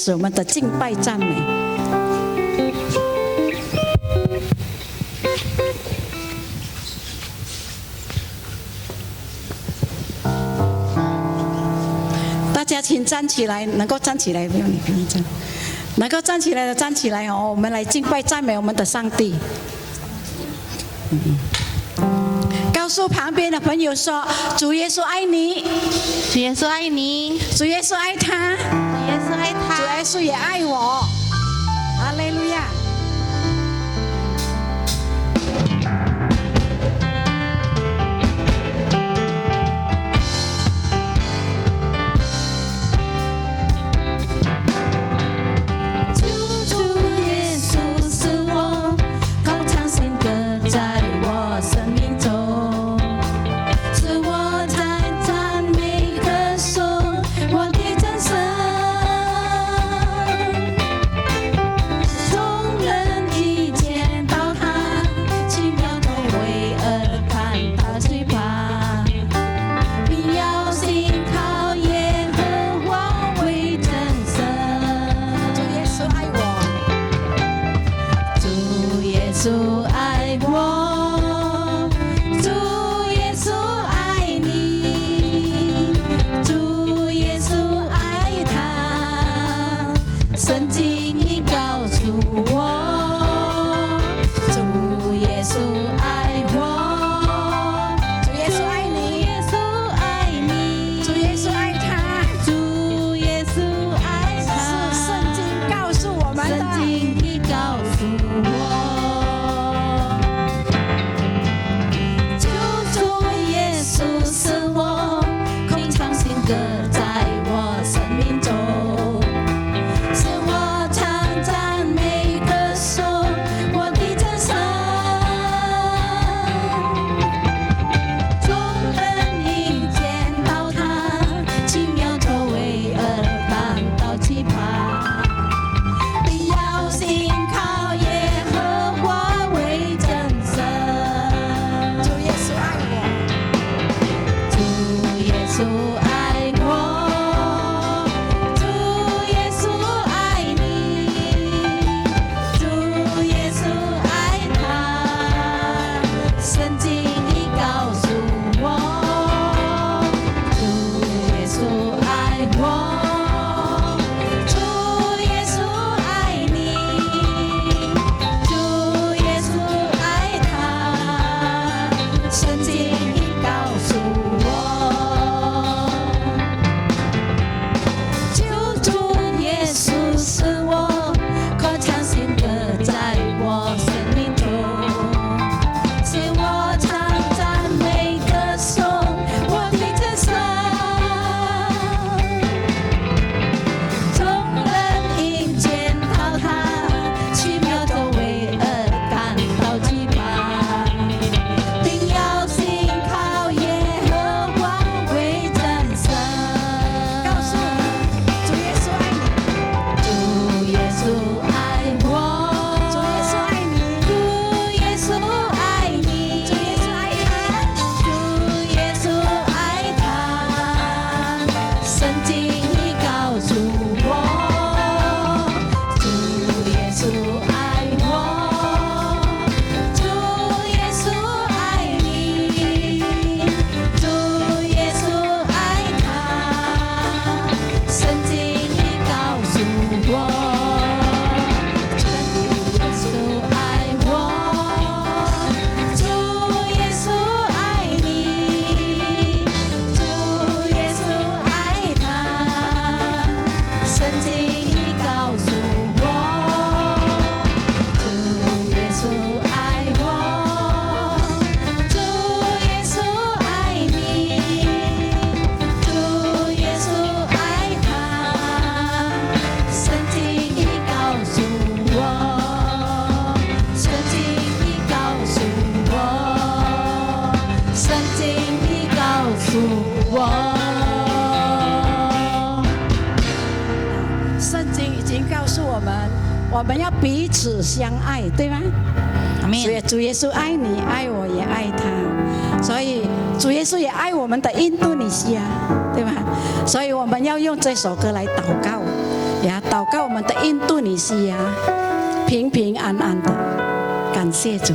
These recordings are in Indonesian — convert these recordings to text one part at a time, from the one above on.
始我们的敬拜赞美。大家请站起来，能够站起来不用你不用站，能够站起来的站起来哦，我们来敬拜赞美我们的上帝。告诉旁边的朋友说：“主耶稣爱你，主耶稣爱你，主耶稣爱他，主耶稣爱他，主耶稣也爱我。”哈利路亚。我们要彼此相爱，对吗？所以主耶稣爱你，爱我，也爱他。所以主耶稣也爱我们的印度尼西亚，对吧？所以我们要用这首歌来祷告，也祷告我们的印度尼西亚平平安安的，感谢主。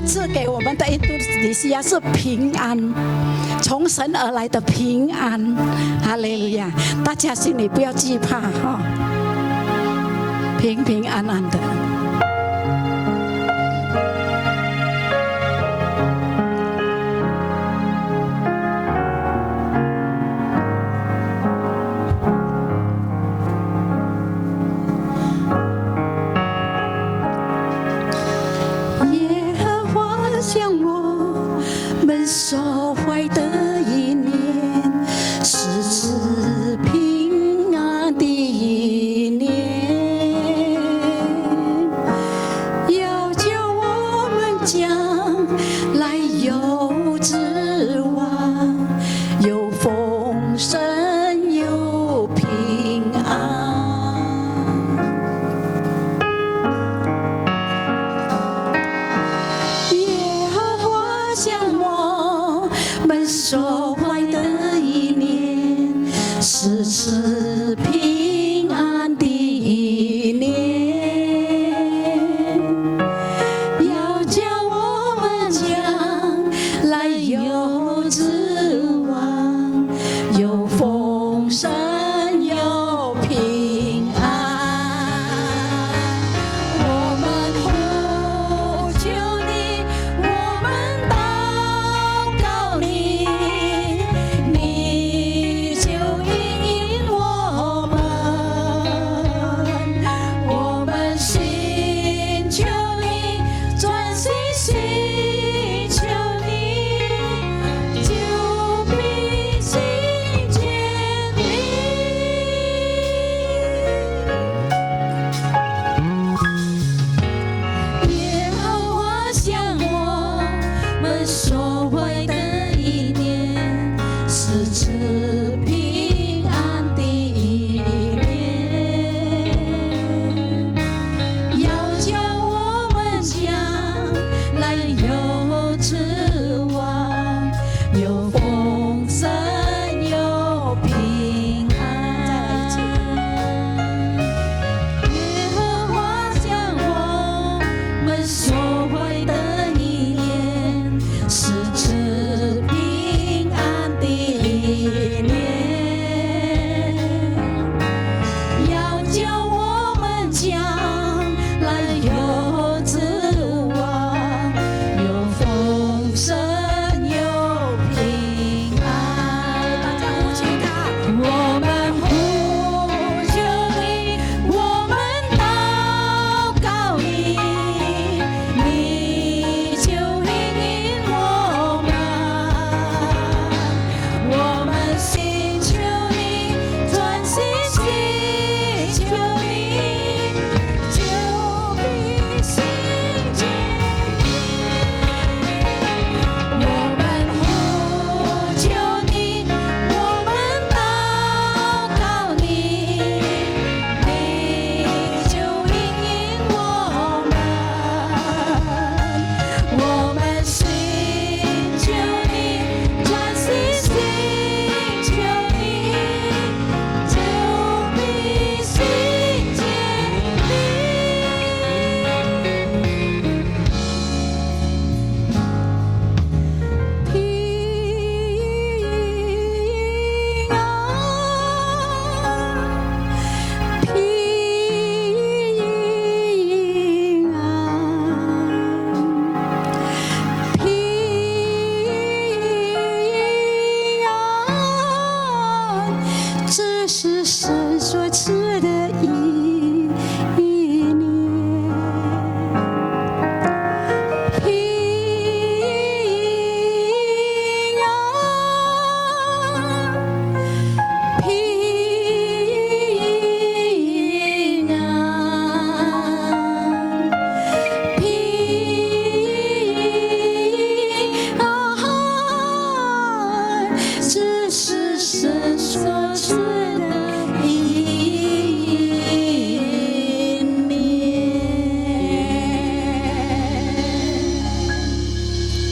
赐给我们的印度尼西亚是平安，从神而来的平安，哈利路亚！大家心里不要惧怕哈，平平安安的。耶和华所怀的一年，是赐平安的一年，要叫我们将来有指望，有丰盛，有平安。耶和华向我们所怀的一年，是赐平安的一年，要叫我们将来有指望，有丰盛，有平安。我们呼求你，我们祷告你，你就应允我们。我们寻求你，专心寻求你，就必寻见你。耶和华向我们所怀的一年，是赐平安的一年，要叫我们将来有指望，有丰盛，有平安。耶和华向我们所怀的一年，是赐平安的一年，要叫我们将来有指望，有丰盛，有平安。大家呼求他，我们呼求你，我们祷告你，你就应允我们。我们寻求你，专心寻求你，就必寻见你。我们呼求你，我们祷告你，你就应允我们。我们寻求你，专心寻求你，就必寻见你。平安，平安，平安，这是神所赐的一年。平安，平安，平安，这是神所赐的一年。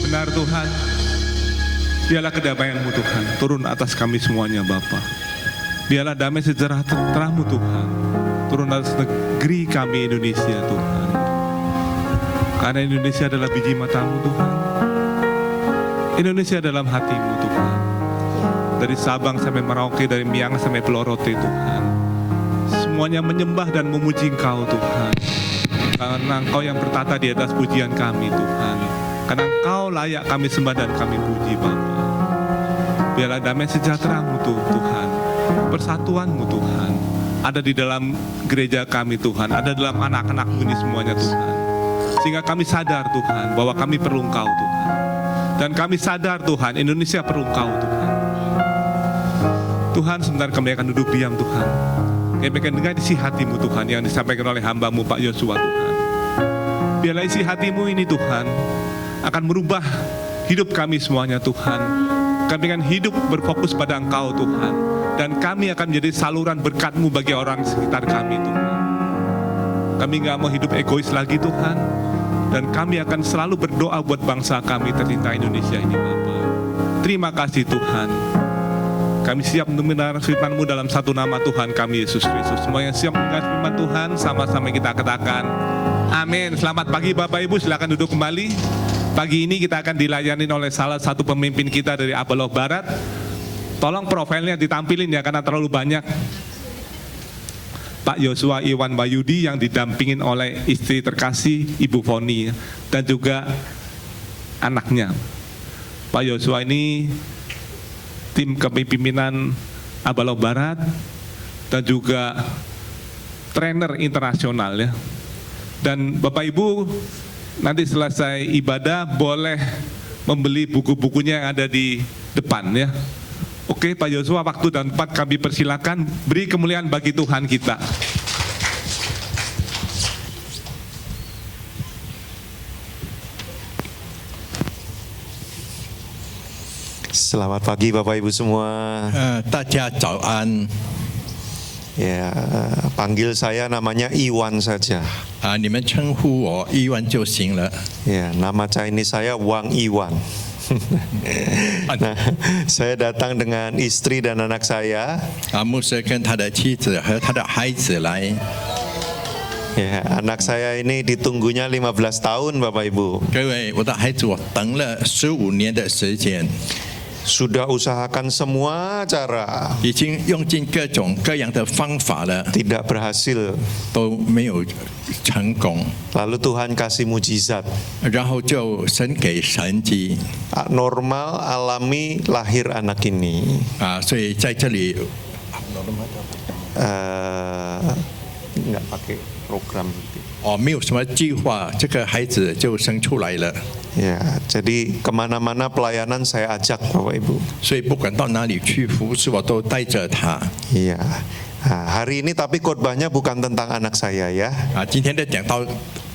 Benar Tuhan, biarlah kedamaian-Mu Tuhan turun atas kami semuanya Bapa. Biarlah damai sejahtera-Mu Tuhan turun atas negeri kami Indonesia Tuhan. Karena Indonesia adalah biji mata-Mu Tuhan. Indonesia dalam hati-Mu Tuhan. Dari Sabang sampai Merauke, dari Miangas sampai Pelorote Tuhan. Semuanya menyembah dan memuji Engkau Tuhan. Karena Engkau yang bertata di atas pujian kami Tuhan. Karena Engkau layak kami sembah dan kami puji Bapa. Biarlah damai sejahtera-Mu Tuhan, persatuan-Mu Tuhan, ada di dalam gereja kami Tuhan, ada dalam anak-anak-Mu ini semuanya Tuhan. Sehingga kami sadar Tuhan bahwa kami perlu Engkau Tuhan. Dan kami sadar Tuhan, Indonesia perlu Engkau Tuhan. Tuhan, sebentar kami akan duduk diam Tuhan. Kami akan dengar isi hati-Mu Tuhan yang disampaikan oleh hamba-Mu Pak Yosua Tuhan. Biarlah isi hati-Mu ini Tuhan akan merubah hidup kami semuanya Tuhan. Kami akan hidup berfokus pada Engkau Tuhan. Dan kami akan menjadi saluran berkat-Mu bagi orang sekitar kami Tuhan. Kami gak mau hidup egois lagi Tuhan. Dan kami akan selalu berdoa buat bangsa kami tercinta Indonesia ini Bapa. Terima kasih Tuhan. Kami siap mendengar firman-Mu dalam satu nama Tuhan kami Yesus Kristus. Semua yang siap mendengar firman Tuhan sama-sama kita katakan amin. Selamat pagi Bapak Ibu, silakan duduk kembali. Pagi ini kita akan dilayani oleh salah satu pemimpin kita dari Abaloh Barat. Tolong profilnya ditampilin ya karena terlalu banyak. Pak Yosua Iwan Wahyudi yang didampingin oleh istri terkasih Ibu Foni dan juga anaknya. Pak Yosua ini tim kepemimpinan Abaloh Barat dan juga trainer internasional ya. Dan Bapak Ibu nanti selesai ibadah boleh membeli buku-bukunya yang ada di depan ya. Oke Pak Yosua, waktu dan tempat kami persilakan, beri kemuliaan bagi Tuhan kita. Selamat pagi Bapak Ibu semua. 大家早安。 Ya, panggil saya namanya Iwan saja. 你们称呼我伊万就行了。 Ya, nama Chinese saya Wang Iwan. Nah, saya datang dengan istri dan anak saya. 牧师跟他的妻子和他的孩子来。 Ya, anak saya ini ditunggunya 15 tahun Bapak Ibu. 各位，我的孩子，我等了15年的时间， Sudah usahakan semua cara, 已经用尽各种各样的方法了， tidak berhasil. 都没有成功。 Lalu Tuhan kasih mujizat. 然后就神给神迹 Normal alami lahir anak ini. 所以在这里 Nggak pakai program. 没有什么计划，这个孩子就生出来了。 Ya, jadi kemana-mana pelayanan saya ajak Bapak Ibu. 所以不管到哪里去服侍，我都带着他。 Iya. Nah, hari ini tapi khotbahnya bukan tentang anak saya ya. 今天的讲道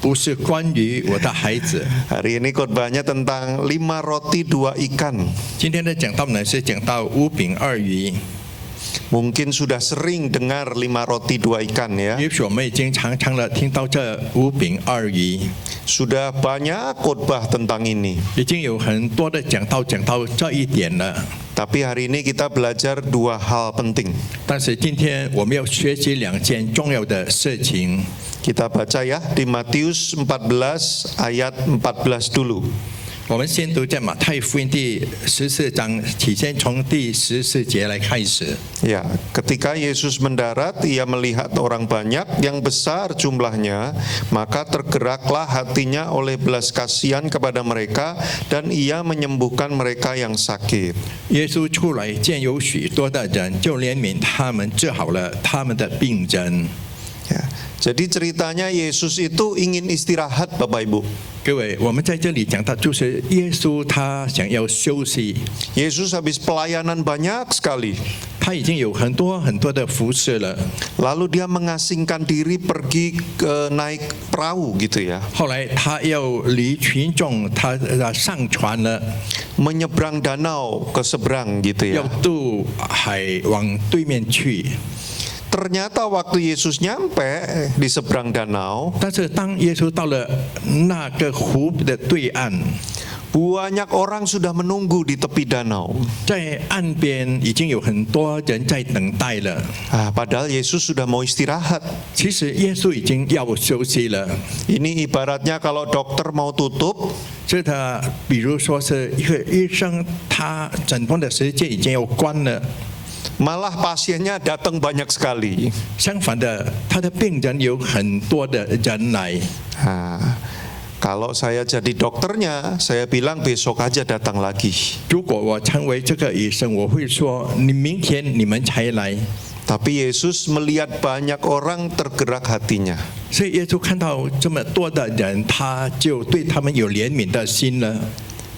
不是关于我的孩子， Hari ini khotbahnya tentang 5 roti 2 ikan. 今天的讲道呢是讲到5饼2鱼。 Mungkin sudah sering dengar 5 roti 2 ikan ya. 也许我们已经常常的听到这5饼2鱼， Sudah banyak khotbah tentang ini. 已经有很多的讲道讲到这一点了。 Tapi hari ini kita belajar 2 hal penting. 但是今天我们要学习2件重要的事情。 Kita baca ya di Matius 14 ayat 14 dulu. 我们先读在马太福音第14章，起先从第14节来开始。 Ya, ketika Yesus mendarat, ia melihat orang banyak yang besar jumlahnya, maka tergeraklah hatinya oleh belas kasihan kepada mereka, dan ia menyembuhkan mereka yang sakit. 耶稣出来见有许多的人，就怜悯他们，治好了他们的病人。 Ya, jadi ceritanya Yesus itu ingin istirahat, Bapak Ibu. 各位，我们在这里讲到，就是耶稣他想要休息， Yesus habis pelayanan banyak sekali, 他已经有很多的服侍了。 lalu dia mengasingkan diri pergi ke naik perahu gitu ya, 后来他要离群众，他上船了， menyeberang danau ke seberang gitu 要 ya. 渡海往对面去。 Ternyata waktu Yesus nyampe di seberang danau, 但是当耶稣到了那个湖的对岸， banyak orang sudah menunggu di tepi danau. 在岸边已经有很多人在等待了。 Padahal Yesus sudah mau istirahat. 其实耶稣已经要休息了。 Ini ibaratnya kalau dokter mau tutup, 这他比如说是一个医生，他诊断的时间已经要关了。 malah pasiennya datang banyak sekali. 相反的，他的病人有很多的人来。 Kalau saya jadi dokternya, saya bilang besok aja datang lagi. 如果我成为这个医生，我会说你明天你们才来。 Tapi Yesus melihat banyak orang tergerak hatinya. 所以耶稣看到这么多的人，他就对他们有怜悯的心了。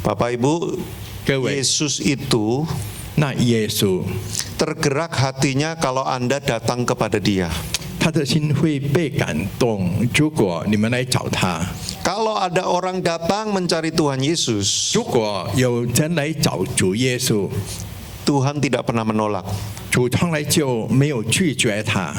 Bapak Ibu, 各位， Yesus itu 那耶稣 tergerak hatinya kalau Anda datang kepada Dia. 他的心会被感动，如果你们来找他。 Kalau ada orang datang mencari Tuhan Yesus, 如果有人来找主耶稣， Tuhan tidak pernah menolak. 主从来就没有拒绝他。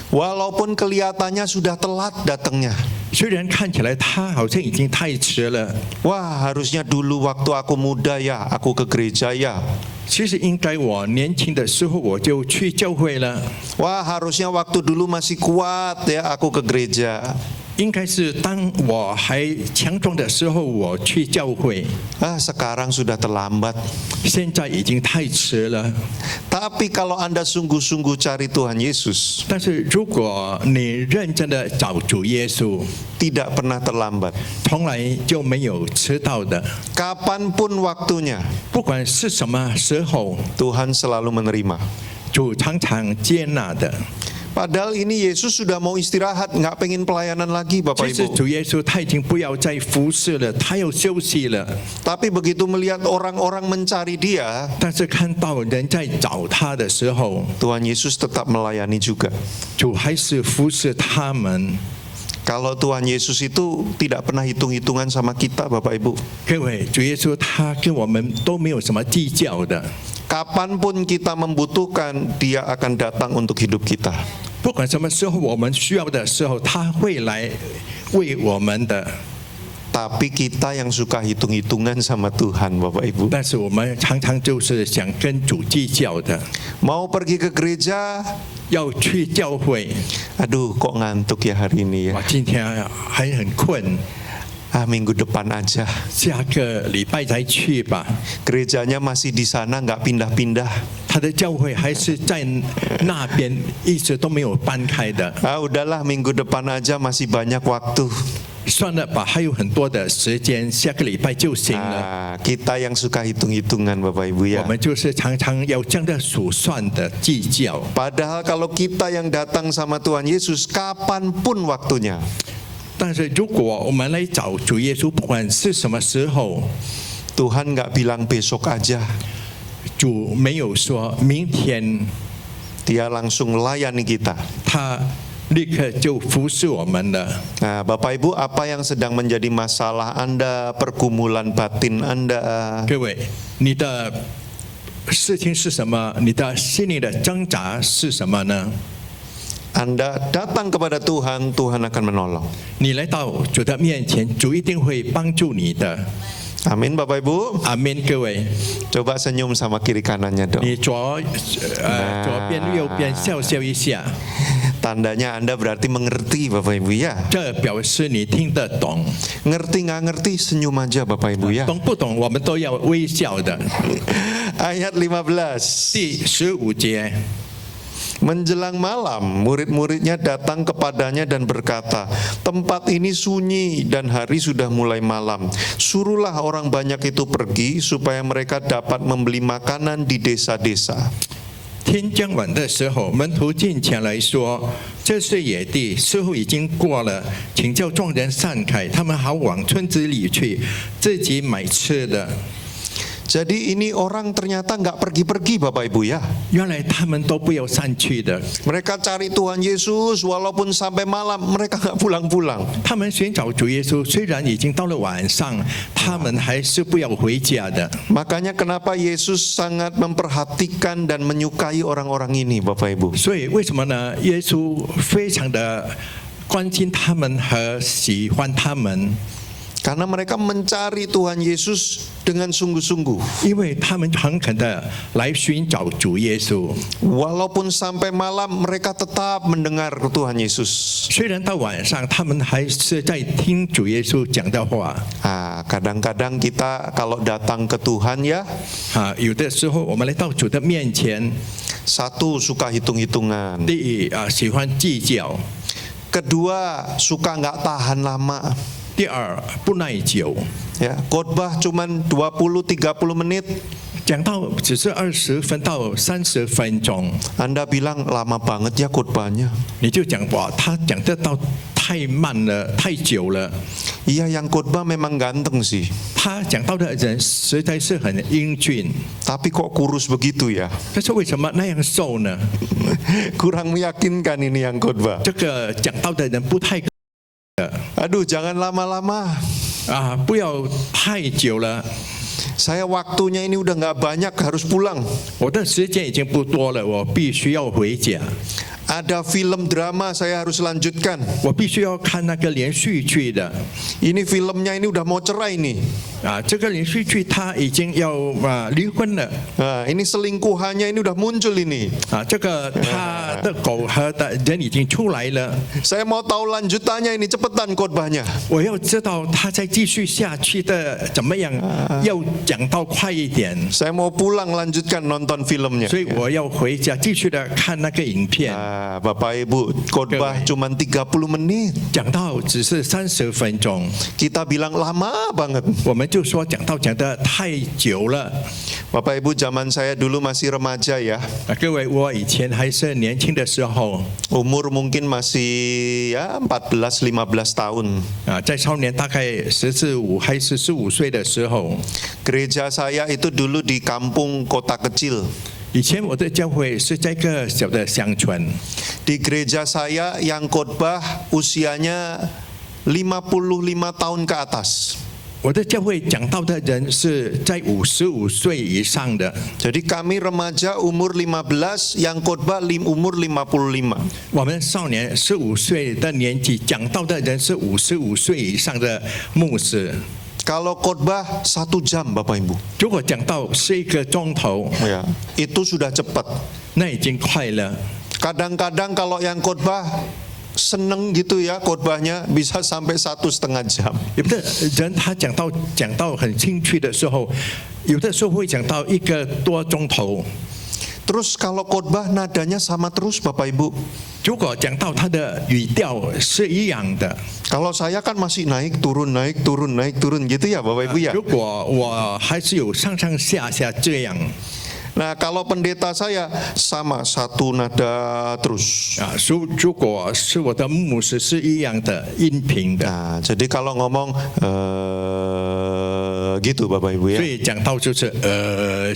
Walaupun kelihatannya sudah telat datangnya. 虽然看起来他好像已经太迟了， Wah, harusnya dulu waktu aku muda ya, aku ke gereja ya. 其实应该我年轻的时候我就去教会了， Wah, harusnya waktu dulu masih kuat ya, aku ke gereja. 应该是当我还强壮的时候我去教会， Sekarang sudah terlambat. 现在已经太迟了。 Tapi kalau Anda sungguh-sungguh cari Tuhan Yesus, 但是如果你认真的找主耶稣， tidak pernah terlambat. 从来就没有迟到的， Kapanpun waktunya, 不管是什么时候， Tuhan selalu menerima. 主常常接纳的。 Padahal ini Yesus sudah mau istirahat, nggak pengen pelayanan lagi, Bapak 其实 Ibu. 主耶稣他已经不要再服侍了，他要休息了。 Tapi begitu melihat orang-orang mencari Dia, 但是看到人在找他的时候， Tuhan Yesus tetap melayani juga. 主还是服侍他们。 Kalau Tuhan Yesus itu tidak pernah hitung-hitungan sama kita, Bapak Ibu. 各位，主耶稣他跟我们都没有什么计较的， Kapanpun kita membutuhkan, Dia akan datang untuk hidup kita. 不管什么时候我们需要的时候，他会来为我们的。 Tapi kita yang suka hitung-hitungan sama Tuhan, Bapak Ibu. 但是我们常常就是想跟主计较的， Mau pergi ke gereja, 要去教会。 aduh kok ngantuk ya hari ini ya. 哇，今天还很困， Minggu depan aja. 下个礼拜才去吧。 Gerejanya masih di sana, nggak pindah-pindah. 他的教会还是在那边，一直都没有搬开的。 Udahlah minggu depan aja, masih banyak waktu. 算了吧，还有很多的时间，下个礼拜就行了。 Kita yang suka hitung-hitungan, Bapak Ibu 我 ya. 们就是常常要这样的数算的计较。 Padahal kalau kita yang datang sama Tuhan Yesus, kapanpun waktunya, 但是如果我们来找主耶稣，不管是什么时候， Tuhan nggak bilang besok aja. 主没有说明天， Dia langsung layani kita. 他立刻就服侍我们了。 Bapak Ibu, apa yang sedang menjadi masalah Anda, pergumulan batin Anda? 各位，你的事情是什么？你的心里的挣扎是什么呢？ Anda datang kepada Tuhan, Tuhan akan menolong. 你来到主的面前，主一定会帮助你的。 Amin, Bapak Ibu. 阿门，各位。 Coba senyum sama kiri kanannya dong. 你左边右边笑笑一下， Tandanya Anda berarti mengerti, Bapak Ibu ya. 这表示你听得懂。 Ngerti nggak ngerti, senyum aja Bapak Ibu ya. 懂不懂？我们都要微笑的。 Ayat 15. 第15节， Menjelang malam, murid-muridnya datang kepadanya dan berkata, tempat ini sunyi dan hari sudah mulai malam. Suruhlah orang banyak itu pergi supaya mereka dapat membeli makanan di desa-desa. 天将晚的时候，门徒进前来说：“这是野地，时候已经过了，请叫众人散开，他们好往村子里去，自己买吃的。” Jadi ini orang ternyata nggak pergi-pergi Bapak Ibu ya. 原来他们都不要散去的， Mereka cari Tuhan Yesus walaupun sampai malam mereka nggak pulang-pulang. 他们寻找主耶稣，虽然已经到了晚上，他们还是不要回家的。 Makanya kenapa Yesus sangat memperhatikan dan menyukai orang-orang ini Bapak Ibu. 所以为什么呢？耶稣非常的关心他们和喜欢他们， Karena mereka mencari Tuhan Yesus dengan sungguh-sungguh. 因为他们诚恳的来寻找主耶稣。 Walaupun sampai malam mereka tetap mendengar Tuhan Yesus. 虽然到晚上，他们还是在听主耶稣讲的话。 Kadang-kadang kita kalau datang ke Tuhan ya, 有的时候我们来到主的面前， satu suka hitung-hitungan. 第一喜欢计较， Kedua suka nggak tahan lama. 第二不耐久。 Ya, khotbah cuman 20-30 menit. 讲到只是20分到30分钟， Anda bilang lama banget ya khotbahnya. 你就讲哇，他讲得到太太慢了，太久了。 Iya, yang khotbah memang ganteng sih. 他讲到的人实在是很英俊， Tapi kok kurus begitu ya? 但是为什么那样瘦呢？ Kurang meyakinkan ini yang khotbah. 这个讲到的人不太 Aduh, jangan lama-lama. 啊，不要太久了。 Saya waktunya ini udah nggak banyak, harus pulang. 我的时间已经不多了，我必须要回家。 Ada film drama saya harus lanjutkan. 我必须要看那个连续剧的 Ini filmnya ini udah mau cerai nih. 啊，这个连续剧他已经要离婚了 Nah, ini selingkuhannya ini udah muncul ini. 啊，这个他的狗和的人已经出来了， Saya mau tahu lanjutannya ini, cepetan khotbahnya. 我要知道他再继续下去的怎么样，要讲到快一点， Saya mau pulang lanjutkan nonton filmnya. 所以我要回家继续的看那个影片， Bapak Ibu, khotbah cuma 30 menit. 讲到只是30分钟， Kita bilang lama banget. 我们就说讲得太久了。 Bapak Ibu, zaman saya dulu masih remaja ya. 各位，我以前还是年轻的时候 Umur mungkin masih ya 14-15 tahun. 啊，在少年大概14、15还是15岁的时候， Gereja saya itu dulu di kampung kota kecil. 以前我的教会是在一个小的乡村， Di gereja saya yang khotbah usianya 55 tahun ke atas. 我的教会讲到的人是在55岁以上的。 Jadi kami remaja umur 15, yang khotbah umur 55. 我们少年15岁的年纪讲到的人是55岁以上的牧师。 Kalau khotbah 1 jam Bapak Ibu, 如果讲到是1个钟头， ya, itu sudah cepat. 那已经快了。 Kadang-kadang kalau yang khotbah seneng gitu ya khotbahnya bisa sampai 1,5 jam. 有的人他讲到很兴趣的时候，有的时候会讲到1个多钟头。 Terus kalau khotbah nadanya sama terus Bapak Ibu. 如果讲到他的语调是一样的， Kalau saya kan masih naik turun naik turun naik turun gitu ya Bapak Ibu ya. 如果我还是有上上下下这样。 Nah, kalau pendeta saya sama satu nada terus. 啊，如果是我的牧师是一样的音频的， Nah, jadi kalau ngomong gitu Bapak Ibu ya. 所以讲到就是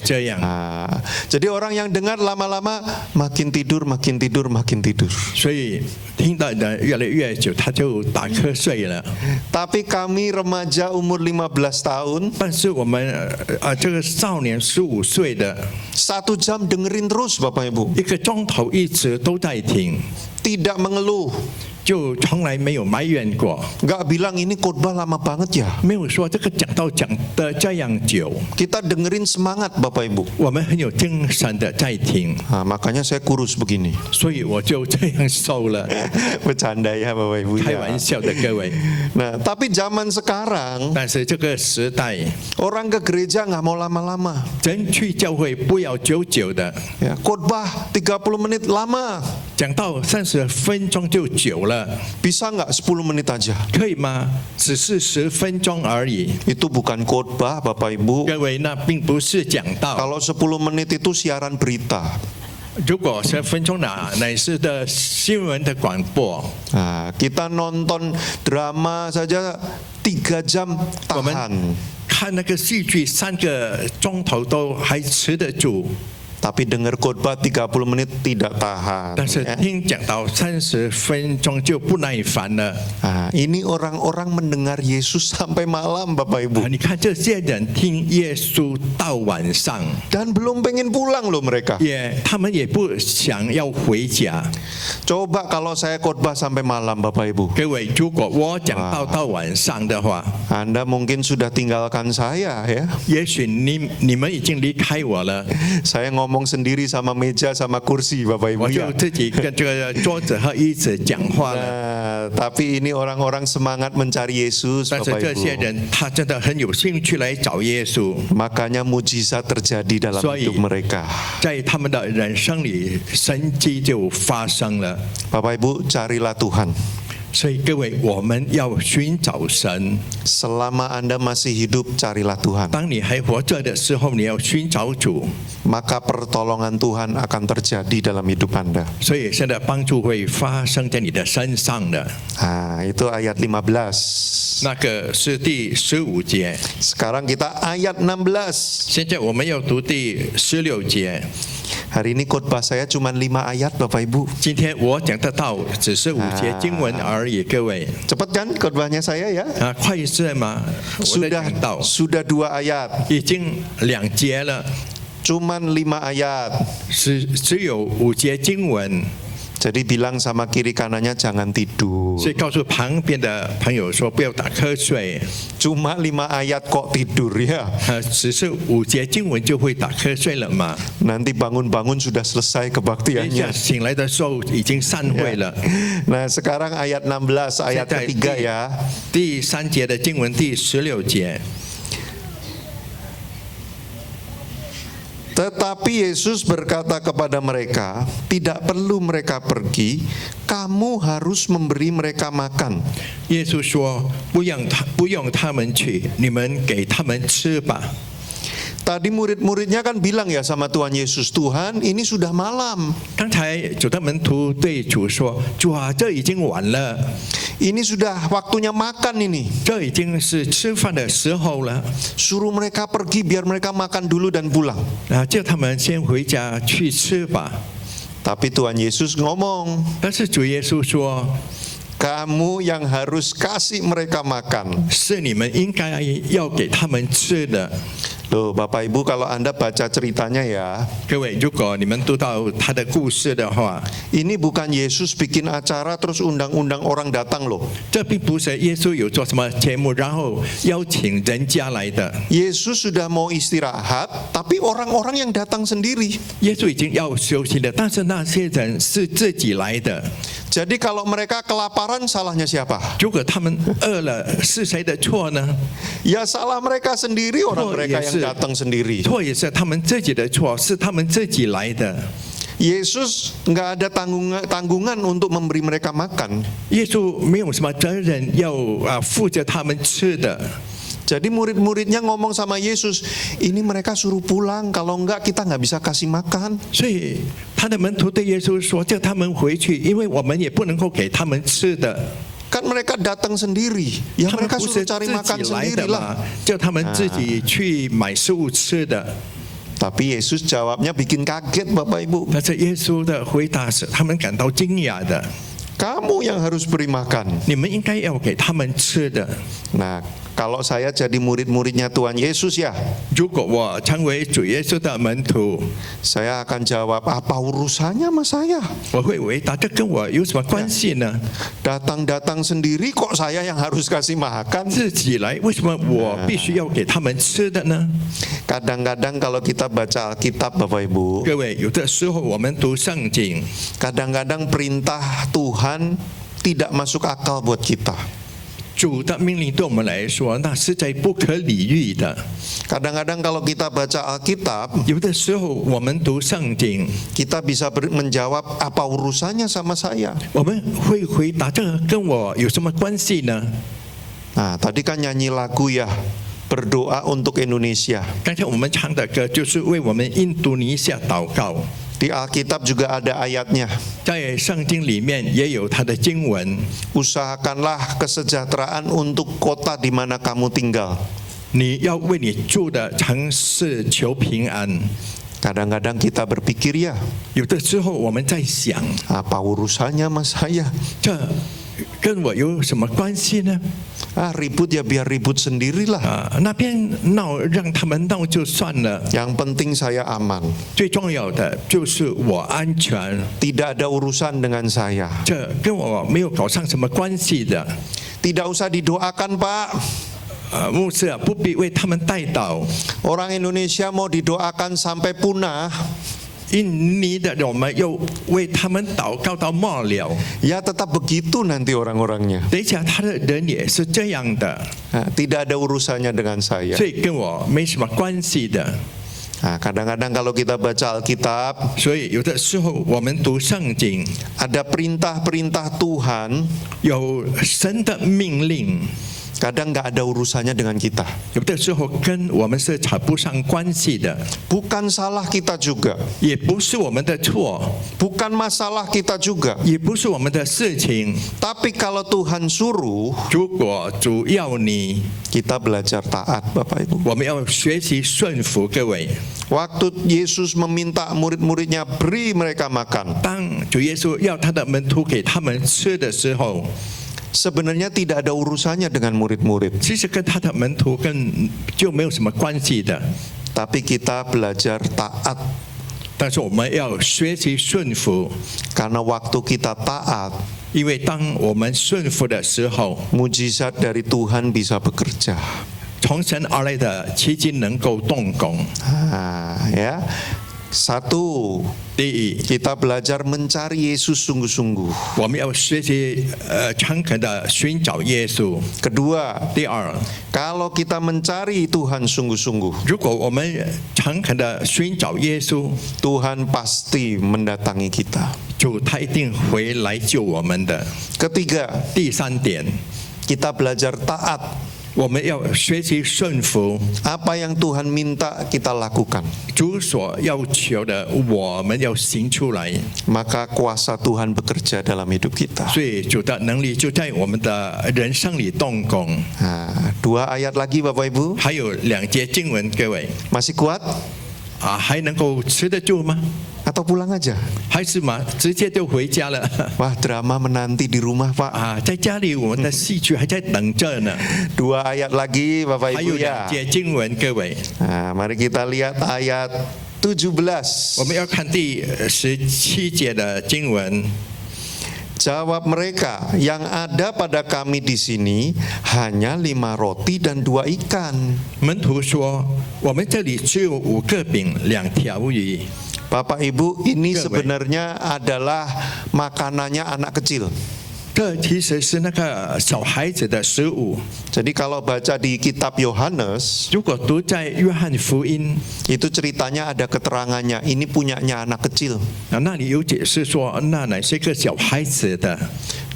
这样， Nah, jadi orang yang dengar lama-lama makin tidur makin tidur makin tidur. 所以听到的越来越久，他就打瞌睡了。 Tapi kami remaja umur 15 tahun 但是我们这个少年15岁的， 1 jam dengerin terus Bapak Ibu. 1个钟头一直都在听， Tidak mengeluh. 就从来没有埋怨过， Nggak bilang ini khotbah lama banget ya. 没有说这个讲的这样久， Kita dengerin semangat Bapak Ibu. 我们很有精神的在听， Nah, makanya saya kurus begini. 所以我就这样瘦了。 Bercanda ya Bapak Ibu 开 ya. 玩笑的各位， Nah, tapi zaman sekarang 但是这个时代， orang ke gereja nggak mau lama-lama. 人去教会不要久久的， Ya, khotbah 30 menit lama. 讲到30分钟就久了， Bisa nggak 10 menit aja? 可以吗？只是10分钟而已。 Itu bukan khotbah Bapak Ibu. 各位，那并不是讲道。 Kalau 10 menit itu siaran berita. 如果10分钟乃是的新闻的广播， Nah, kita nonton drama saja 3 jam 我们 tahan. 看那个戏剧3个钟头都还吃得住， Tapi dengar khotbah 30 menit tidak tahan. 但是 Ya. 听讲到30分钟就不耐烦了。 Nah, ini orang-orang mendengar Yesus sampai malam Bapak Ibu. 你看这些人听耶稣到晚上， Dan belum pengen pulang loh mereka. 他们也不想要回家。 Coba kalau saya khotbah sampai malam Bapak Ibu. 各位，如果我讲到晚上的话， Anda mungkin sudah tinggalkan saya ya. 也许你们已经离开我了， Saya ngomong sendiri sama meja sama kursi Bapak Ibu 我 ya. 就自己跟这个桌子和椅子讲话了。 Nah, tapi ini orang-orang semangat mencari Yesus 但是 Bapak 这些 Ibu. 人他真的很有兴趣来找耶稣， Makanya mujizat terjadi dalam 所以 hidup mereka. 在他们的人生里，神迹就发生了。 Bapak Ibu, carilah Tuhan. 所以各位，我们要寻找神。 Selama Anda masih hidup, carilah Tuhan. 当你还活着的时候，你要寻找主， Maka pertolongan Tuhan akan terjadi dalam hidup Anda. 所以神的帮助会发生在你的身上的。 Nah, itu ayat 15. 那个是第15节。 Sekarang kita ayat 16. 现在我们要读第16节。 Hari ini khotbah saya cuma 5 ayat Bapak Ibu. 今天我讲的道只是5节经文而已，各位 Cepat kan khotbahnya saya ya? 啊，快是吗？我的 Sudah 讲道 sudah 2 ayat. 已经2节了， Cuman 5 ayat. 只有5节经文， Jadi bilang sama kiri kanannya jangan tidur. 所以告诉旁边的朋友说不要打瞌睡。 Cuma 5 ayat kok tidur ya. 只是5节经文就会打瞌睡了嘛？ Nanti bangun-bangun sudah selesai 等一下 kebaktiannya. 醒来的时候已经散会了。 Nah, sekarang ayat 16 ayat 现在 ketiga ya. 第3节的经文第16节。 Tetapi Yesus berkata kepada mereka, tidak perlu mereka pergi, kamu harus memberi mereka makan. 耶稣说：“不用他们去，你们给他们吃吧。” Tadi murid-muridnya kan bilang ya sama Tuhan Yesus, Tuhan ini sudah malam. 刚才主的门徒对主说：“主啊，这已经晚了， Ini sudah waktunya makan ini. 这已经是吃饭的时候了。 Suruh mereka pergi biar mereka makan dulu dan pulang. 啊，叫他们先回家去吃吧。” Tapi Tuhan Yesus ngomong, 但是主耶稣说 kamu yang harus kasih mereka makan.：“ 是你们应该要给他们吃的。” Loh Bapak Ibu kalau Anda baca ceritanya ya, 各位，如果你们读到他的故事的话， ini bukan Yesus bikin acara terus undang-undang orang datang loh. 这并不是耶稣有做什么节目，然后邀请人家来的。 Yesus sudah mau istirahat, tapi orang-orang yang datang sendiri. 耶稣已经要休息了，但是那些人是自己来的。 Jadi kalau mereka kelaparan, salahnya siapa? 如果他们饿了，是谁的错呢？ Ya salah mereka sendiri, orang mereka yang datang sendiri. 错也是他们自己的错，是他们自己来的。 Yesus nggak ada tanggungan untuk memberi mereka makan. 耶稣没有什么责任要负责他们吃的。 Jadi murid-muridnya ngomong sama Yesus, ini mereka suruh pulang, kalau enggak kita nggak bisa kasih makan. 所以他的门徒对耶稣说：“叫他们回去，因为我们也不能够给他们吃的。” Kan mereka datang sendiri, ya 他们 mereka 不 suruh 是 cari 自 makan 己来的 sendiri 嘛 lah.，叫他们自己去买食物吃的。 Tapi Yesus jawabnya bikin kaget Bapak Ibu. 但是耶稣的回答是他们感到惊讶的。 Kamu yang harus beri makan. 你们应该要给他们吃的。 Nah, kalau saya jadi murid-muridnya Tuhan Yesus ya, 如果我成为主耶稣的门徒， saya akan jawab, apa urusannya sama saya? 我会回答：这跟我有什么关系呢？ Datang-datang sendiri kok saya yang harus kasih makan? 自己来，为什么我必须要给他们吃的呢？ Kadang-kadang kalau kita baca Alkitab Bapak Ibu, 各位，有的时候我们读圣经， kadang-kadang perintah Tuhan tidak masuk akal buat kita. 主的命令对我们来说，那实在不可理喻的。 Kadang-kadang kalau kita baca Alkitab, 有的时候我们读圣经， kita bisa menjawab apa urusannya sama saya. 我们会回答：这跟我有什么关系呢？ Nah, tadi kan nyanyi lagu ya, berdoa untuk Indonesia. 刚才我们唱的歌就是为我们印度尼西亚祷告。 Di Alkitab juga ada ayatnya. 在圣经里面也有它的经文。 Usahakanlah kesejahteraan untuk kota di mana kamu tinggal. 你要为你住的城市求平安。 Kadang-kadang kita berpikir ya, 有的时候我们在想， apa urusannya sama saya? 这跟我有什么关系呢？ Ribut ya biar ribut sendirilah. 那边闹，让他们闹就算了。 Yang penting saya aman. 最重要的就是我安全， Tidak ada urusan dengan saya. 这跟我没有搞上什么关系的。 Tidak usah didoakan Pak. 牧师不必为他们代祷。 Orang Indonesia mau didoakan sampai punah. 印尼的我们又为他们祷告到末了。 Ya tetap begitu nanti orang-orangnya. 等一下，他的人也是这样的， Tidak ada urusannya dengan saya. 所以跟我没什么关系的。Nah, kadang-kadang kalau kita baca Alkitab, 所以有的时候我们读圣经， ada perintah-perintah Tuhan, 有神的命令， kadang nggak ada urusannya dengan kita. 有的时候跟我们是扯不上关系的， Bukan salah kita juga, 也不是我们的错， bukan masalah kita juga. 也不是我们的事情。 Tapi kalau Tuhan suruh, 如果主要你， kita belajar taat, Bapak Ibu. 我们要学习顺服。各位， Waktu Yesus meminta murid-muridnya beri mereka makan, 当主耶稣要他的门徒给他们吃的时候， sebenarnya tidak ada urusannya dengan murid-murid. 其实跟他的门徒就没有什么关系的。 Tapi kita belajar taat, 但是我们要学习顺服， karena waktu kita taat, 因为当我们顺服的时候， mujizat dari Tuhan bisa bekerja. 从神而来的奇迹能够动工。 Ya. Satu, 第一， kita belajar mencari Yesus sungguh-sungguh. 我们要学习诚恳的寻找耶稣。 Kedua, 第二， kalau kita mencari Tuhan sungguh-sungguh, 如果我们诚恳的寻找耶稣， Tuhan pasti mendatangi kita. 主他一定回来救我们的。 Ketiga, 第三点， kita belajar taat. 我们要学习顺服， Apa yang Tuhan minta kita lakukan. 主所要求的，我们要行出来。 Maka kuasa Tuhan bekerja dalam hidup kita. 所以主的能力就在我们的人生里动工。 Nah, 2 ayat lagi Bapak Ibu. 还有2节经文，各位 Masih kuat? 还能够吃得住吗？ Atau pulang aja? 还是嘛，直接就回家了？ Wah, drama menanti di rumah Pak. 在家里我们的戏剧还在等着呢。 2 ayat lagi Bapak 还 Ibu 有2 ya. 节经文，各位， Nah, mari kita lihat ayat 17. 我们要看第17节的经文。 Jawab mereka, yang ada pada kami di sini hanya 5 roti dan 2 ikan. 门徒说：“我们这里只有5个饼，2条鱼。” Bapak Ibu, ini Kewe. sebenarnya adalah makanannya anak kecil. 这其实是那个小孩子的食物。 Jadi kalau baca di kitab Yohanes, 如果读在约翰福音， itu ceritanya ada keterangannya, ini punyanya anak kecil. 那里有解释说，那乃是个小孩子的。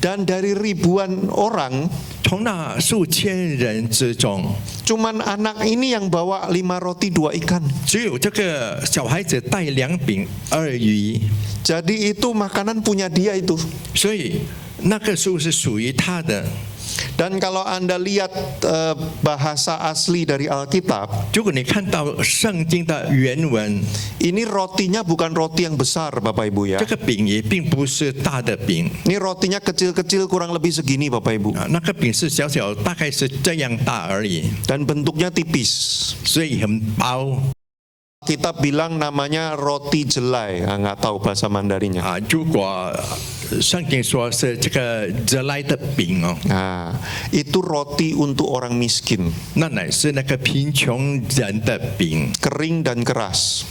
Dan dari ribuan orang, 从那数千人之中， cuman anak ini yang bawa 5 roti 2 ikan. 只有这个小孩子带2饼2鱼， Jadi itu makanan punya dia itu. 所以那个食物是属于他的。 Dan kalau Anda lihat bahasa asli dari Alkitab, 如果你看到圣经的原文， ini rotinya bukan roti yang besar Bapak Ibu ya. 这个饼也并不是大的饼， Ini rotinya kecil-kecil kurang lebih segini Bapak Ibu. 那个饼是小小，大概是这样大而已， Dan bentuknya tipis. 所以很薄。 Kita bilang namanya roti jelai, nggak tahu bahasa Mandarinnya. 如果圣经说是这个折来的饼哦， Nah, itu roti untuk orang miskin, 那乃是那个贫穷人的饼 kering dan keras.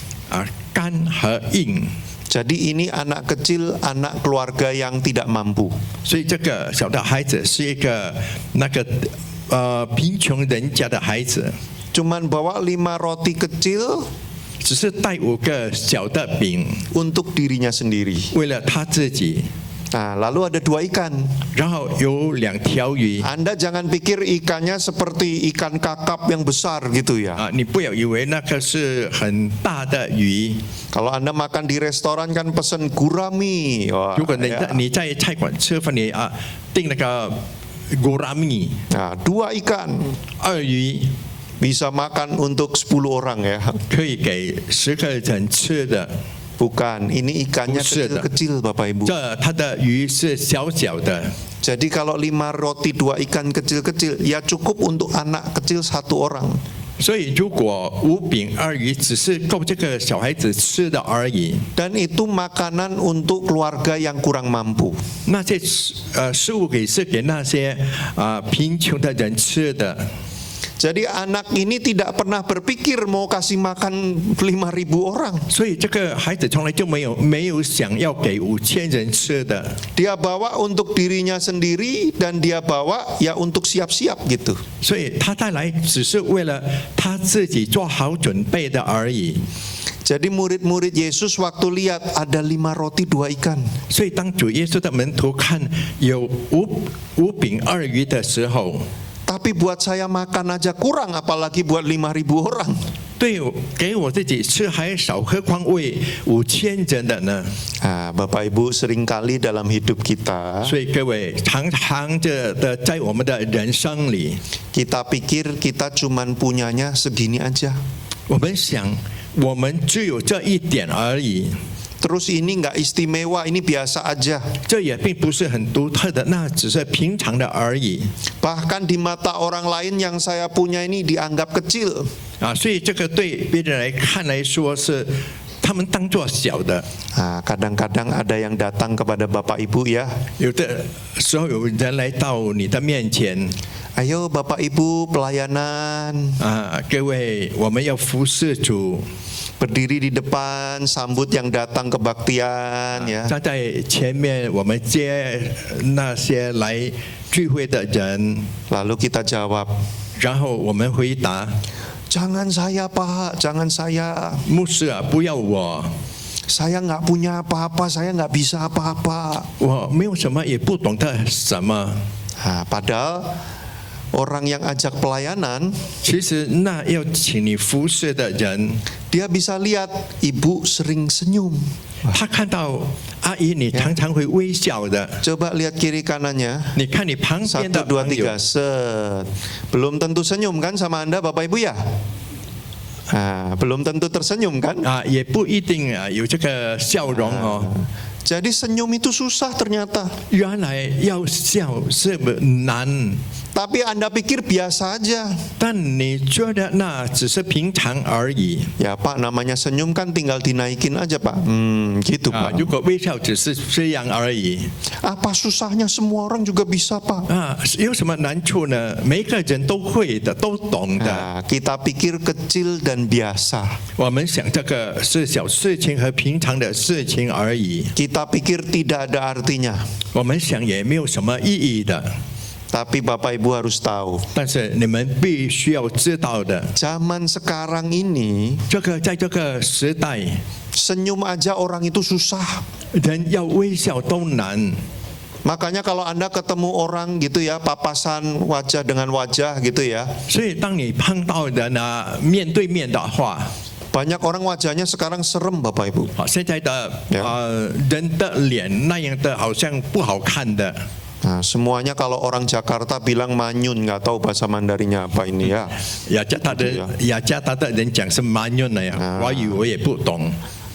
干和硬。 Jadi ini anak kecil, anak keluarga yang tidak mampu. 所以这个小的孩子是一个那个贫穷人家的孩子， Cuman bawa 5 roti kecil 只是带5个小的饼， untuk dirinya sendiri. 为了他自己。 Nah, lalu ada 2 ikan. 然后有2条鱼 Anda jangan pikir ikannya seperti ikan kakap yang besar gitu ya. 你不要以为那个是很大的鱼。 Kalau Anda makan di restoran kan pesen gurami. Wah, 如果 ya. 你在菜馆吃饭，你订那个gurami Nah, 2 ikan 2鱼， bisa makan untuk 10 orang ya. 可以给10个人吃的。 Bukan, ini ikannya 不是的。 kecil-kecil Bapak Ibu. 这它的鱼是小小的， Jadi kalau 5 roti 2 ikan kecil-kecil, ya cukup untuk anak kecil 1 orang. 所以如果5饼2鱼只是够这个小孩子吃的而已， Dan itu makanan untuk keluarga yang kurang mampu. 那些食物给是给那些贫穷的人吃的。Jadi anak ini tidak pernah berpikir mau kasih makan 5.000 orang. 所以这个孩子从来就没有想要给5000人吃的， Dia bawa untuk dirinya sendiri dan dia bawa ya untuk siap-siap gitu. 所以他带来只是为了他自己做好准备的而已。 Jadi murid-murid Yesus waktu lihat ada 5 roti 2 ikan. 所以当主耶稣的门徒看有五饼2鱼的时候， Tapi buat saya makan aja kurang, apalagi buat 5.000 orang. 对，给我自己吃还少，何况为5000人的呢？ Nah, Bapak Ibu seringkali dalam hidup kita 所以各位常常的在我们的人生里， kita pikir kita cuman punyanya segini aja. 我们想我们只有这一点而已。 Terus ini nggak istimewa, ini biasa aja. 这也并不是很独特的，那只是平常的而已 Bahkan di mata orang lain yang saya punya ini dianggap kecil. 啊！所以这个对别人来看来说是他们当作小的。 Nah, kadang-kadang ada yang datang kepada Bapak Ibu ya. 有的时候有人来到你的面前 Ayo Bapak Ibu pelayanan. 啊，各位，我们要服侍主， Berdiri di depan sambut yang datang kebaktian ya. 站在前面，我们接那些来聚会的人， Lalu kita jawab, 然后我们回答 jangan saya Pak, jangan saya. 牧师啊，不要我， Saya nggak punya apa-apa, saya nggak bisa apa-apa. 我没有什么，也不懂得什么。 Nah, padahal orang yang ajak pelayanan, 其实那要请你服侍的人， dia bisa lihat ibu sering senyum. 他看到阿姨你常常会微笑的， Coba lihat kiri kanannya. 你看你旁边的 1, 2, 朋友 3, set. Belum tentu senyum kan sama Anda Bapak Ibu ya? Nah, belum tentu tersenyum kan? 啊，也不一定啊有这个笑容哦。 Jadi senyum itu susah ternyata. 原来要笑是难， Tapi Anda pikir biasa aja. 但你觉得那只是平常而已 Ya Pak, namanya senyum kan tinggal dinaikin aja Pak. Gitu 啊。 Pak. 如果微笑只是这样而已 Apa susahnya, semua orang juga bisa Pak. 啊，有什么难处呢？每一个人都会的，都懂的。 Nah, kita pikir kecil dan biasa. 我们想这个是小事情和平常的事情而已， Kita pikir tidak ada artinya. 我们想也没有什么意义的。 Tapi Bapak Ibu harus tahu, 但是你们必须要知道的， zaman sekarang ini 这个在这个时代， senyum aja orang itu susah. 人要微笑都难。 Makanya kalau Anda ketemu orang gitu ya, papasan wajah dengan wajah gitu ya. 所以当你碰到人啊，面对面的话， Banyak orang wajahnya sekarang serem Bapak Ibu. 好，现在的呀人的脸那样的好像不好看的。 Nah, semuanya kalau orang Jakarta bilang manyun, nggak tahu bahasa Mandarinnya apa ini ya. 雅加达的人讲是蛮用的呀，华语我也不懂。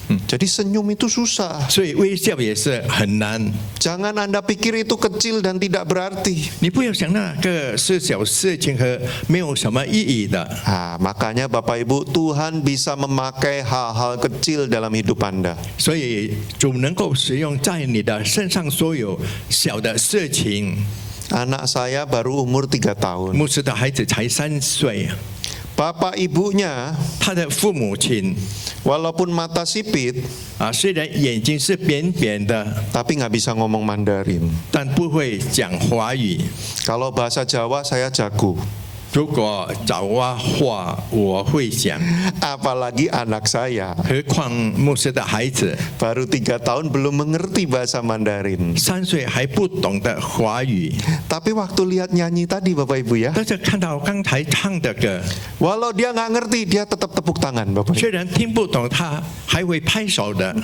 Jadi senyum itu susah. 所以微笑也是很难。 Jangan Anda pikir itu kecil dan tidak berarti. 你不要想那个是小事情和没有什么意义的。 Nah, makanya Bapak Ibu, Tuhan bisa memakai hal-hal kecil dalam hidup Anda. 所以主能够使用在你的身上所有小的事情。 Anak saya baru umur 3 tahun. 牧师的孩子才3岁， Bapak ibunya 他的父母亲 walaupun mata sipit 啊，虽然眼睛是扁扁的， tapi nggak bisa ngomong Mandarin. 但不会讲华语。 Kalau bahasa Jawa saya jago. 如果找我话，我会讲。 Apalagi anak saya 何况牧师的孩子 baru 3 tahun belum mengerti bahasa Mandarin. 3岁还不懂得华语， Tapi waktu lihat nyanyi tadi Bapak Ibu ya, 但是看到刚才唱的歌， walau dia nggak ngerti, dia tetap tepuk tangan Bapak Ibu. 虽然听不懂，他还会拍手的。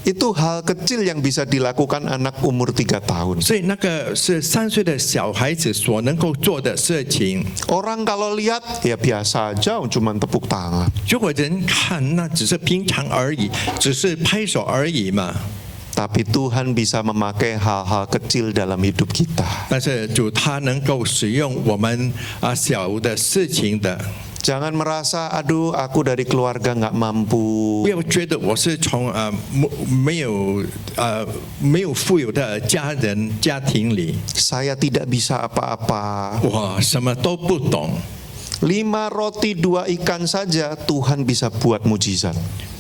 Itu hal kecil yang bisa dilakukan anak umur 3 tahun. 所以那个是3岁的小孩子所能够做的事情。 Orang kalau lihat ya biasa aja, cuma tepuk tangan. 如果人看，那只是平常而已，只是拍手而已嘛。 Tapi Tuhan bisa memakai hal-hal kecil dalam hidup kita. 但是主他能够使用我们小的事情的。 Jangan merasa, aduh aku dari keluarga nggak mampu. 不要觉得我是从没有富有的家庭里， Saya tidak bisa apa-apa. 我什么都不懂。5 roti 2 ikan saja Tuhan bisa buat mujizat.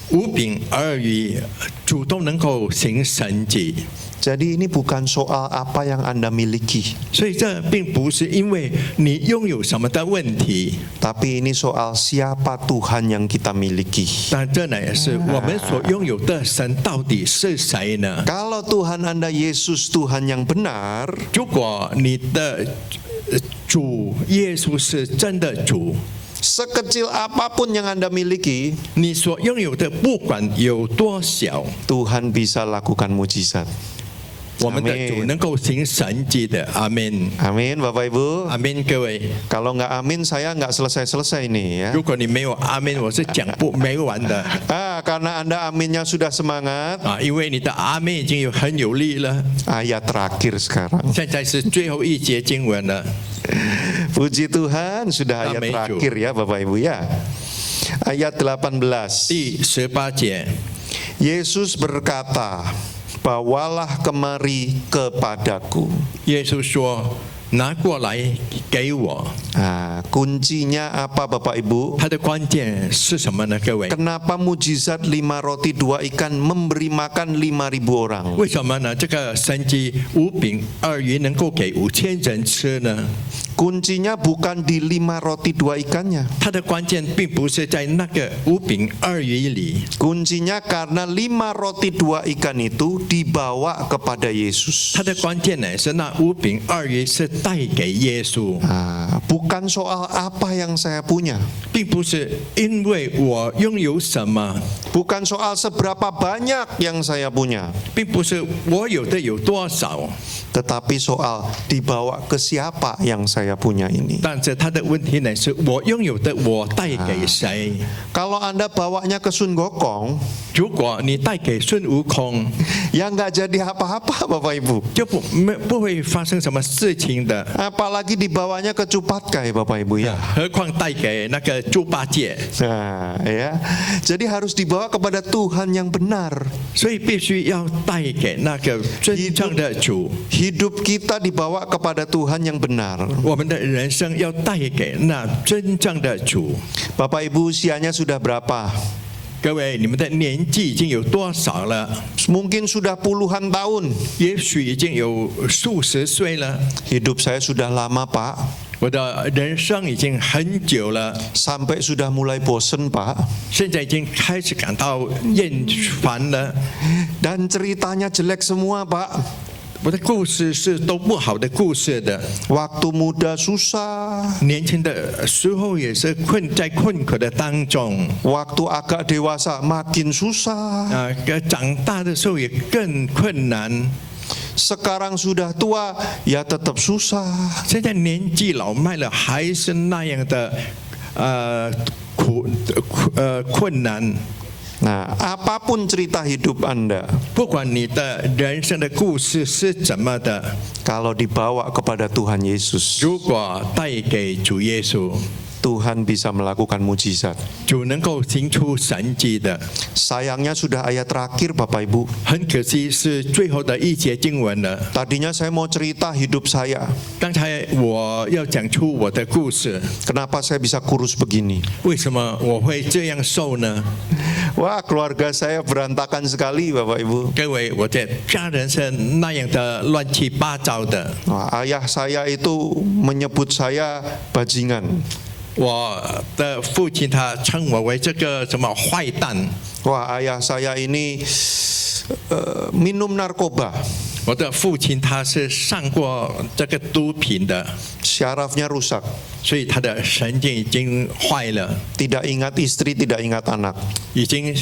5饼2鱼，主都能够行神迹。 Jadi ini bukan soal apa yang Anda miliki, 所以这并不是因为你拥有什么的问题， tapi ini soal siapa Tuhan yang kita miliki. 但这乃是我们所拥有的神到底是谁呢？ Kalau Tuhan Anda Yesus Tuhan yang benar, 如果你的主耶稣是真的主， sekecil apapun yang Anda miliki, 你所拥有的不管有多小， Tuhan bisa lakukan mujizat. 我们的主能够行神迹的。阿门， Amin Bapak Ibu. 阿门，各位。 Kalau nggak amin saya nggak selesai-selesai nih ya. 如果你没有阿门，我是讲不没完的 Karena Anda aminnya sudah semangat, 啊，因为你的阿门已经有很有力了。 ayat terakhir sekarang. 现在是最后一节经文了。 Puji Tuhan, sudah ayat Amin. terakhir ya Bapak Ibu ya. Ayat 18. 第18节， Yesus berkata, "Bawalah kemari kepadaku." 耶稣说：“拿过来给我。 Nah, kuncinya apa Bapak Ibu? 它的关键是什么呢？各位， Kenapa mujizat 5 roti 2 ikan memberi makan 5.000 orang? 为什么呢？这个神迹5饼2鱼能够给5000人吃呢？ Kuncinya bukan di 5 roti 2 ikannya. 它的关键并不是在那个5饼2鱼里， Kuncinya karena 5 roti 2 ikan itu dibawa kepada Yesus. 它的关键呢是那5饼2鱼是带给耶稣， Bukan soal apa yang saya punya, 并不是因为我拥有什么， bukan soal seberapa banyak yang saya punya, 并不是我有的有多少， tetapi soal dibawa ke siapa yang saya punya ini. 但是它的问题呢是我拥有的我带给谁？ Kalau Anda bawanya ke Sun Gokong, 如果你带给孙悟空， ya nggak jadi apa-apa Bapak Ibu. 就不会发生什么事情的。 Apalagi dibawanya ke Cupatkai Bapak Ibu ya. 何况带给那个猪八戒， Nah, ya. Jadi harus dibawa kepada Tuhan yang benar. 所以必须要带给那个真正的主。 Hidup kita dibawa kepada Tuhan yang benar. 我们的人生要带给那真正的主。 Bapak Ibu usianya sudah berapa? 各位，你们的年纪已经有多少了？ Mungkin sudah puluhan tahun. 也许已经有数十岁了。 Hidup saya sudah lama Pak. 我的人生已经很久了， Sampai sudah mulai bosen Pak. 现在已经开始感到厌烦了。 Dan ceritanya jelek semua Pak. 我的故事是都不好的故事的， Waktu muda susah. 年轻的时候也是在困苦的当中。 Waktu agak dewasa makin susah. 长大的时候也更困难。 Sekarang sudah tua, ya tetap susah. 现在年纪老迈了，还是那样的困难。 Nah, apapun cerita hidup Anda, 不管你的人生的故事是怎么的， kalau dibawa kepada Tuhan Yesus, 如果带给主耶稣， Tuhan bisa melakukan mujizat. 主能够行出神迹的。 Sayangnya sudah ayat terakhir Bapak Ibu. 很可惜是最后的一节经文了。 Tadinya saya mau cerita hidup saya. 刚才我要讲出我的故事， Kenapa saya bisa kurus begini? 为什么我会这样瘦呢？ Wah, keluarga saya berantakan sekali Bapak Ibu. 各位，我的家人是那样的乱七八糟的。 Wah, ayah saya itu menyebut saya bajingan. 我的父亲他称我为这个什么坏蛋。 Wah, ayah saya ini minum narkoba. 我的父亲他是上过这个毒品的， Syarafnya rusak. 所以他的神经已经坏了， Tidak ingat istri, tidak ingat anak. 已经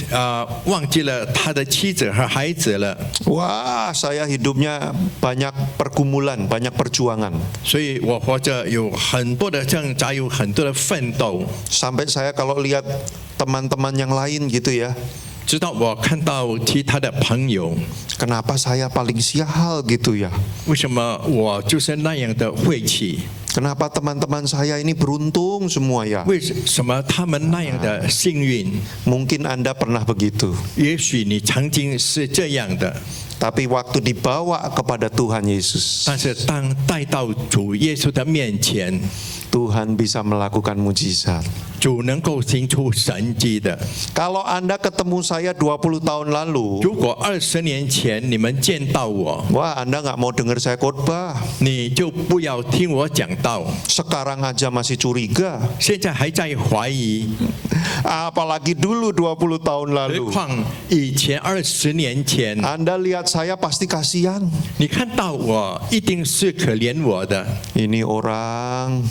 忘记了他的妻子和孩子了。 Wah, saya hidupnya banyak pergumulan, banyak perjuangan. 所以我活着有很多的挣扎，有很多的奋斗。 Sampai saya kalau lihat teman-teman yang lain gitu ya, 直到我看到其他的朋友， kenapa saya paling sial gitu ya? 为什么我就是那样的晦气？ Kenapa teman-teman saya ini beruntung semua ya? 为什么他们那样的幸运？ Mungkin Anda pernah begitu. 也许你曾经是这样的， Tapi waktu dibawa kepada Tuhan Yesus, 但是当带到主耶稣的面前， Tuhan bisa melakukan mujizat. 主能够行出神迹的。 Kalau Anda ketemu saya 20 tahun lalu, 如果20年前你们见到我， wah Anda nggak mau dengar saya khotbah. 你就不要听我讲道。 Sekarang aja masih curiga. 现在还在怀疑， Apalagi dulu 20 tahun 何 lalu. 况以前20年前， Anda lihat saya pasti kasihan. 你看到我一定是可怜我的。 Ini orang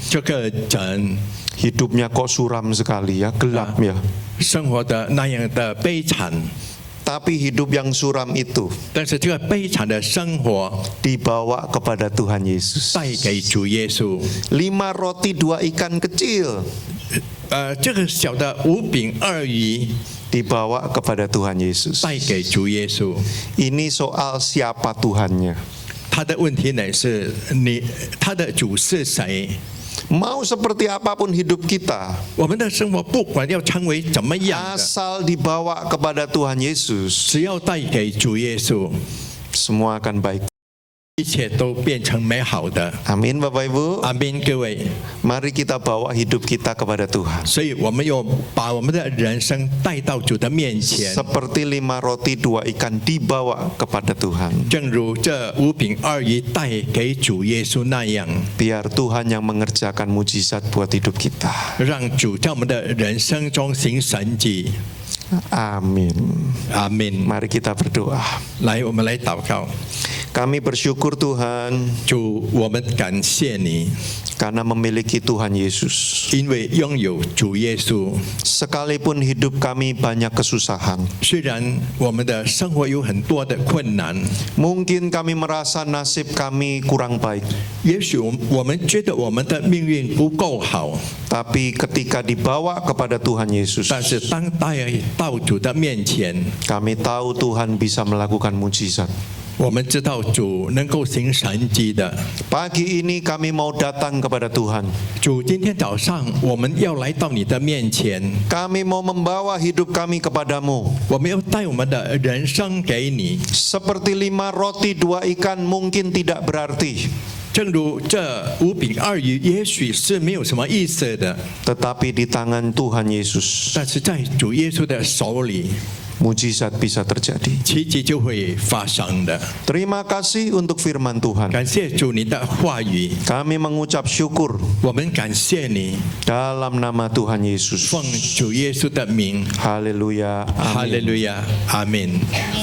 这个人 hidupnya kok suram sekali ya, gelap ya. 生活的那样的悲惨， Tapi hidup yang suram itu 但是这个悲惨的生活 dibawa kepada Tuhan Yesus. 带给主耶稣。 5 roti 2 ikan kecil 这个小的5饼2鱼 dibawa kepada Tuhan Yesus. 带给主耶稣。 Ini soal siapa Tuhannya. 他的问题呢是他的主是谁？ Mau seperti apapun hidup kita, 我们的生活不管要成为怎么样的， asal dibawa kepada Tuhan Yesus, 只要带给主耶稣， semua akan baik. 一切都变成美好的。 Amin Bapak Ibu. 阿门，各位。 Mari kita bawa hidup kita kepada Tuhan. 所以我们要把我们的人生带到主的面前， Seperti 5 roti 2 ikan dibawa kepada Tuhan. 正如这5饼2鱼带给主耶稣那样， Biar Tuhan yang mengerjakan mujizat buat hidup kita. 让主在我们的人生中行神迹。 Amin. 阿门。 Mari kita berdoa. 来，我们来祷告。 Kami bersyukur Tuhan 主，我们感谢你， karena memiliki Tuhan Yesus. 因为拥有主耶稣。 Sekalipun hidup kami banyak kesusahan, 虽然我们的生活有很多的困难， mungkin kami merasa nasib kami kurang baik, 也许我们觉得我们的命运不够好， tapi ketika dibawa kepada Tuhan Yesus, 但是当带到主的面前， kami tahu Tuhan bisa melakukan mujizat. 我们知道主能够行神迹的。 Pagi ini kami mau datang kepada Tuhan. 主，今天早上我们要来到你的面前， Kami mau membawa hidup kami kepadamu. 我们要带我们的人生给你。 Seperti 5 roti 2 ikan mungkin tidak berarti, 正如这5饼2鱼，也许是没有什么意思的， tetapi di tangan Tuhan Yesus, 但是在主耶稣的手里， mujizat bisa terjadi. 奇迹就会发生的。 Terima kasih untuk firman Tuhan. 感谢主你的话语， Kami mengucap syukur 我们感谢你， dalam nama Tuhan Yesus. 奉主耶稣的名， Haleluya. 哈利 Amin. 路亚，阿门。